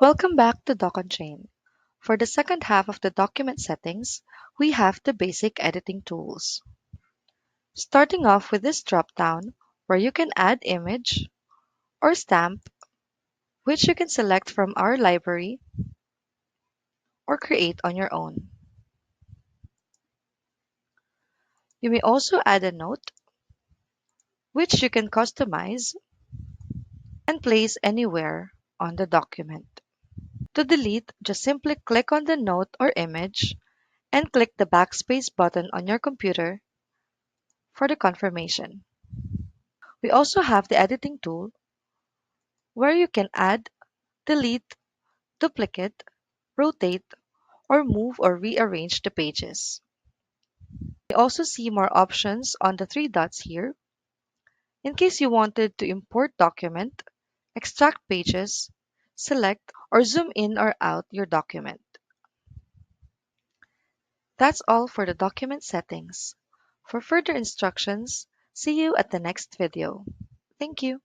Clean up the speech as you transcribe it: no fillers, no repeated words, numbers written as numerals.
Welcome back to DOCONCHAIN. For the second half of the document settings, we have the basic editing tools. Starting off with this drop-down where you can add image or stamp, which you can select from our library or create on your own. You may also add a note, which you can customize and place anywhere on the document. To delete, just simply click on the note or image and click the backspace button on your computer for the confirmation. We also have the editing tool where you can add, delete, duplicate, rotate, or move or rearrange the pages. You also see more options on the three dots here in case you wanted to import document, extract pages, select, or zoom in or out your document. That's all for the document settings. For further instructions, see you at the next video. Thank you.